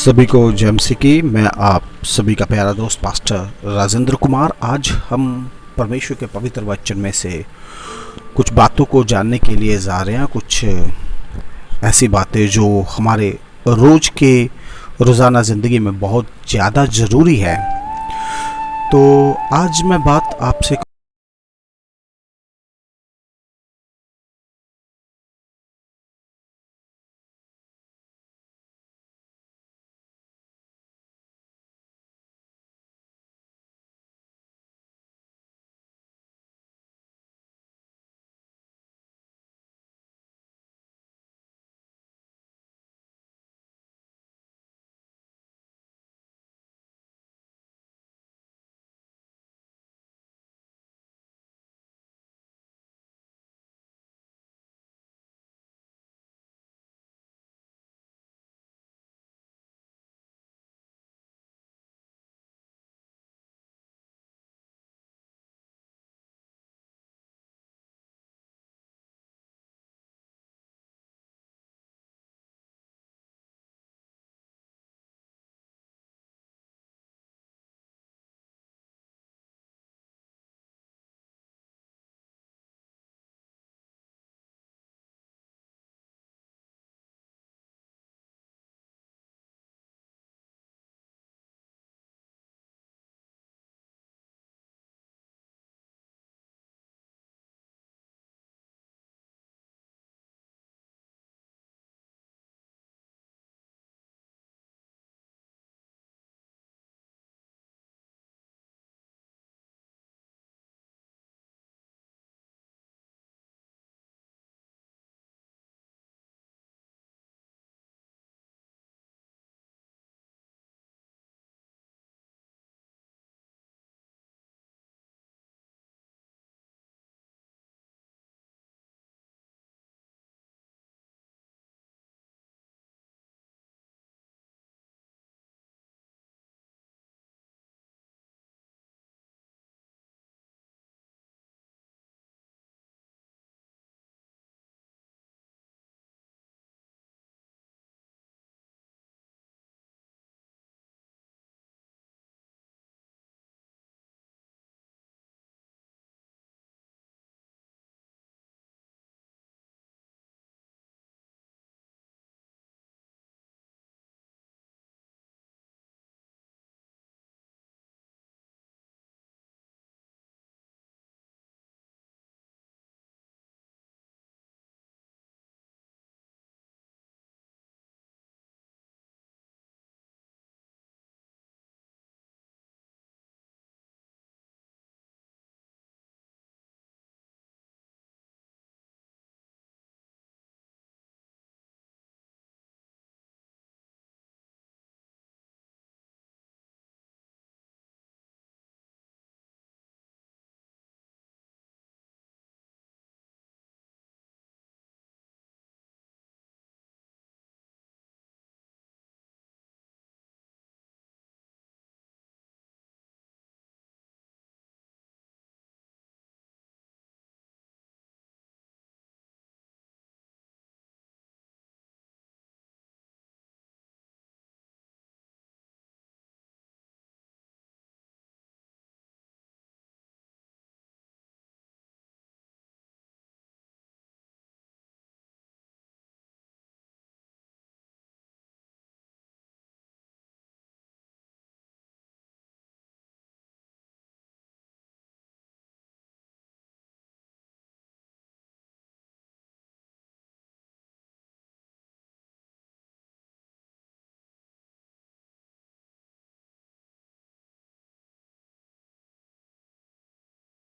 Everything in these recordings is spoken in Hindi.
सभी को जय मसीह की। मैं आप सभी का प्यारा दोस्त पास्टर राजेंद्र कुमार। आज हम परमेश्वर के पवित्र वचन में से कुछ बातों को जानने के लिए जा रहे हैं। कुछ ऐसी बातें जो हमारे रोज के रोज़ाना ज़िंदगी में बहुत ज़्यादा ज़रूरी है। तो आज मैं बात आपसे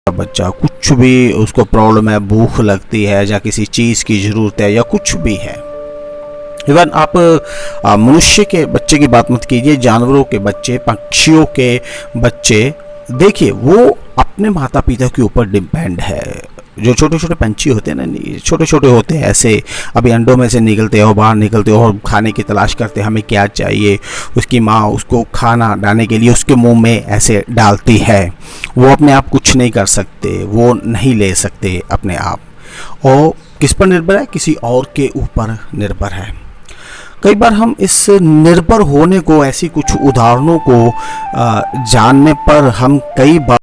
बच्चा कुछ भी उसको प्रॉब्लम है, भूख लगती है या किसी चीज़ की ज़रूरत है या कुछ भी है। इवन आप मनुष्य के बच्चे की बात मत कीजिए, जानवरों के बच्चे, पक्षियों के बच्चे देखिए वो अपने माता पिता के ऊपर डिपेंड है। जो छोटे छोटे पंछी होते हैं ना, छोटे छोटे होते हैं, ऐसे अभी अंडों में से निकलते हो, बाहर निकलते हो और खाने की तलाश करते हैं, हमें क्या चाहिए। उसकी माँ उसको खाना डालने के लिए उसके मुंह में ऐसे डालती है। वो अपने आप कुछ नहीं कर सकते, वो नहीं ले सकते अपने आप। और किस पर निर्भर है? किसी और के ऊपर निर्भर है। कई बार हम इस निर्भर होने को, ऐसी कुछ उदाहरणों को जानने पर हम कई बार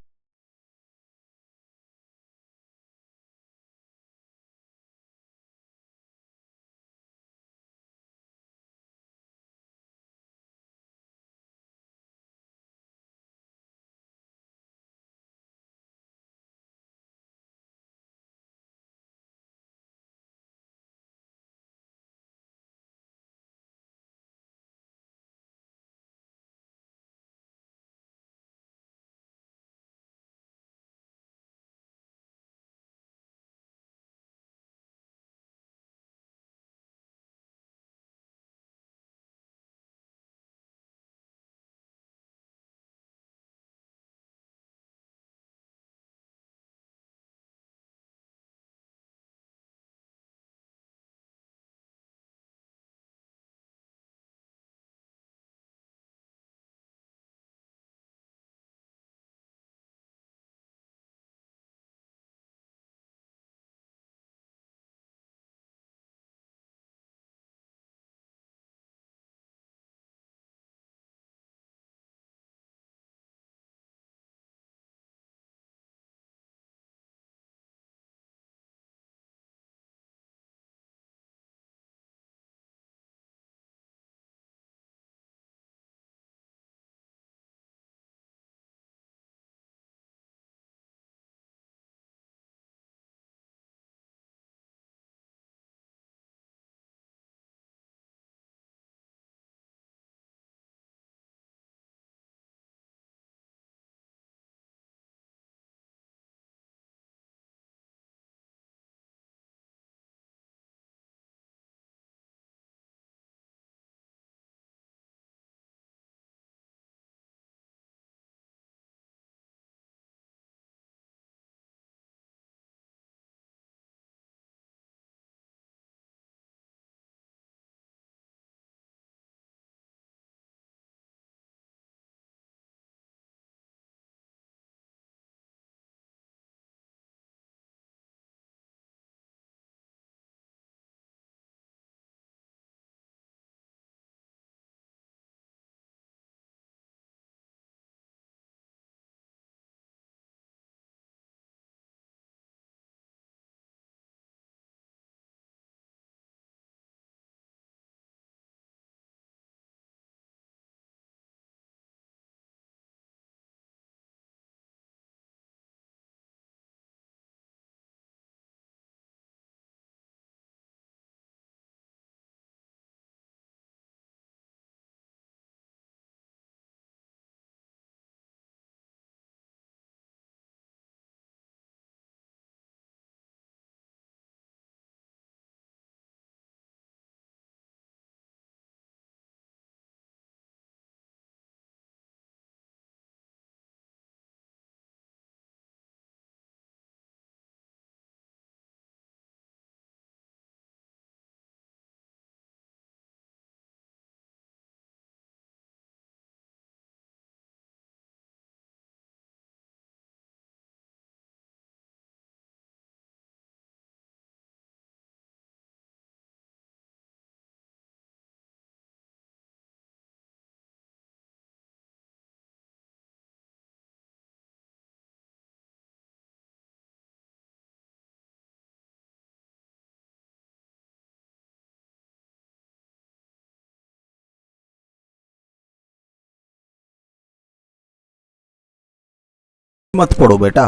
मत पढ़ो बेटा।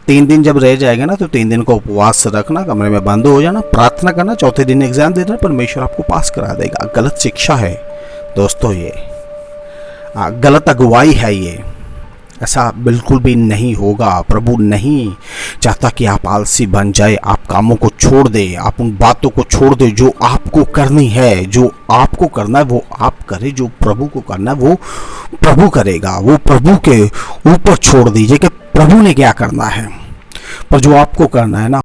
3 दिन जब रह जाएगा ना, तो 3 दिन का उपवास रखना, कमरे में बंद हो जाना, प्रार्थना करना, चौथे दिन एग्जाम देना, परमेश्वर आपको पास करा देगा। गलत शिक्षा है दोस्तों ये, गलत अगुवाई है ये। ऐसा बिल्कुल भी नहीं होगा। प्रभु नहीं चाहता कि आप आलसी बन जाए, आप कामों को छोड़ दे, आप उन बातों को छोड़ दे जो आपको करनी है। जो आपको करना है वो आप करे, जो प्रभु को करना है वो प्रभु करेगा। वो प्रभु के ऊपर छोड़ दीजिए कि प्रभु ने क्या करना है, पर जो आपको करना है ना,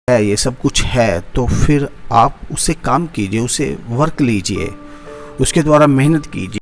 है, ये सब कुछ है, तो फिर आप उससे काम कीजिए, उसे वर्क लीजिए, उसके द्वारा मेहनत कीजिए।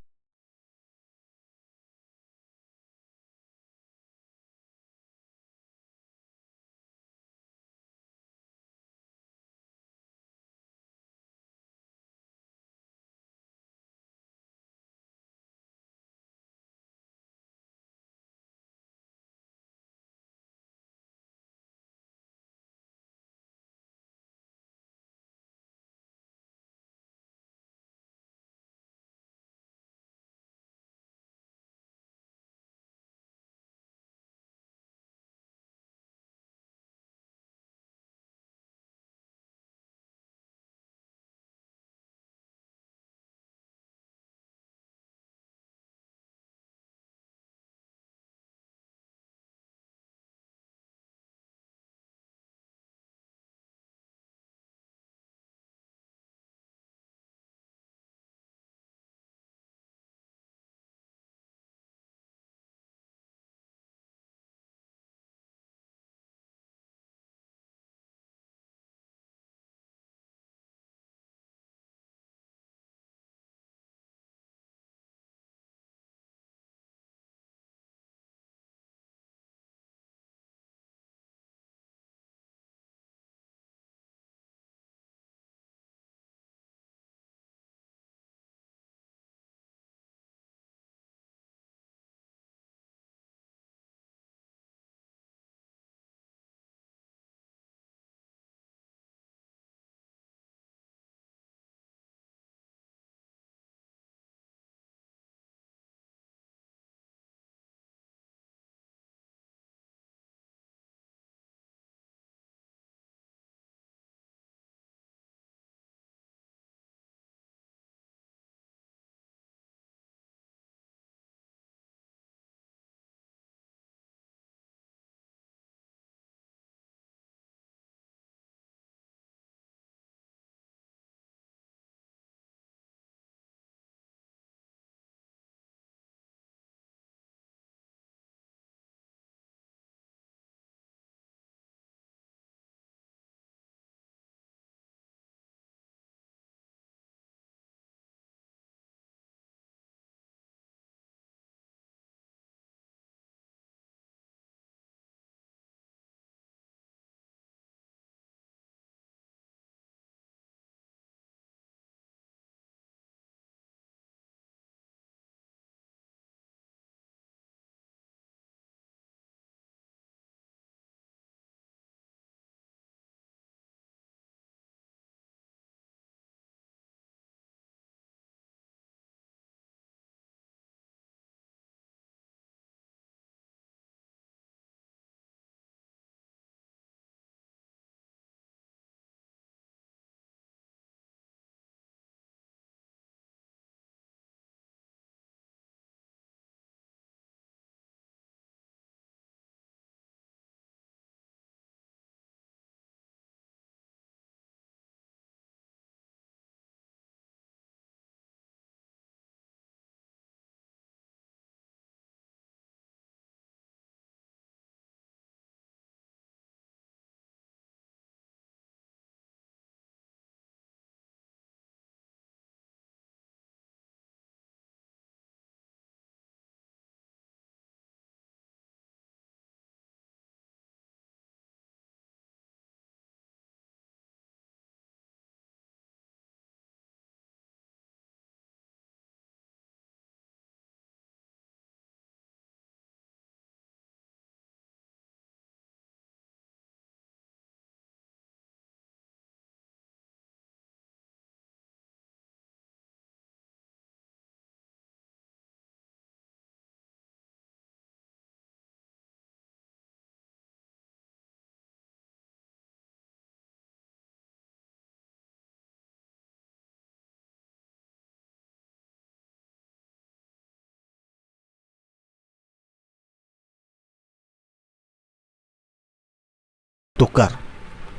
तो कर,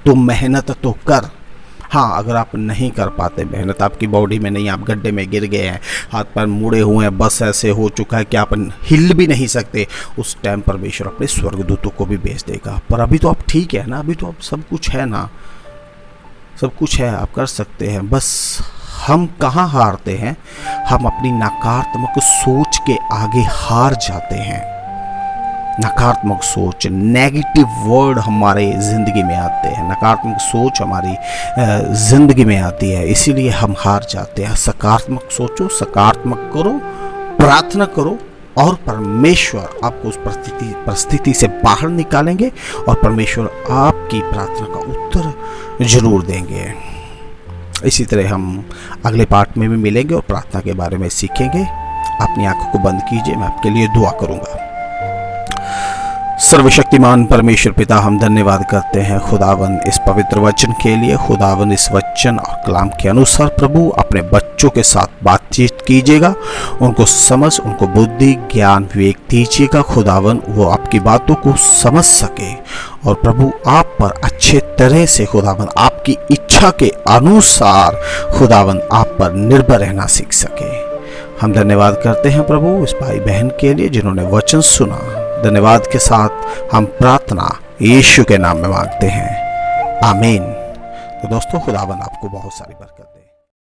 तो मेहनत तो कर। हाँ, अगर आप नहीं कर पाते मेहनत, आपकी बॉडी में नहीं, आप गड्ढे में गिर गए हैं, हाथ पैर मुड़े हुए हैं, बस ऐसे हो चुका है कि आप हिल भी नहीं सकते, उस टाइम परमेश्वर अपने स्वर्गदूतों को भी भेज देगा। पर अभी तो आप ठीक है ना, अभी तो आप सब कुछ है ना, सब कुछ है, आप कर सकते हैं। बस हम कहाँ हारते हैं, हम अपनी नकारात्मक सोच के आगे हार जाते हैं। नकारात्मक सोच, नेगेटिव वर्ड हमारे ज़िंदगी में आते हैं, नकारात्मक सोच हमारी ज़िंदगी में आती है, इसीलिए हम हार जाते हैं। सकारात्मक सोचो, सकारात्मक करो, प्रार्थना करो और परमेश्वर आपको उस परिस्थिति से बाहर निकालेंगे और परमेश्वर आपकी प्रार्थना का उत्तर जरूर देंगे। इसी तरह हम अगले पार्ट में भी मिलेंगे और प्रार्थना के बारे में सीखेंगे। अपनी आंखों को बंद कीजिए, मैं आपके लिए दुआ करूंगा। सर्वशक्तिमान परमेश्वर पिता, हम धन्यवाद करते हैं खुदावन इस पवित्र वचन के लिए। खुदावन इस वचन और कलाम के अनुसार प्रभु अपने बच्चों के साथ बातचीत कीजिएगा, उनको समझ, उनको बुद्धि, ज्ञान, विवेक दीजिएगा। खुदावन वो आपकी बातों को समझ सके और प्रभु आप पर अच्छे तरह से खुदावन आपकी इच्छा के अनुसार खुदावन आप पर निर्भर रहना सीख सके। हम धन्यवाद करते हैं प्रभु इस भाई बहन के लिए जिन्होंने वचन सुना। धन्यवाद के साथ हम प्रार्थना यीशु के नाम में मांगते हैं, आमीन। तो दोस्तों, खुदावन आपको बहुत सारी बरकत दे।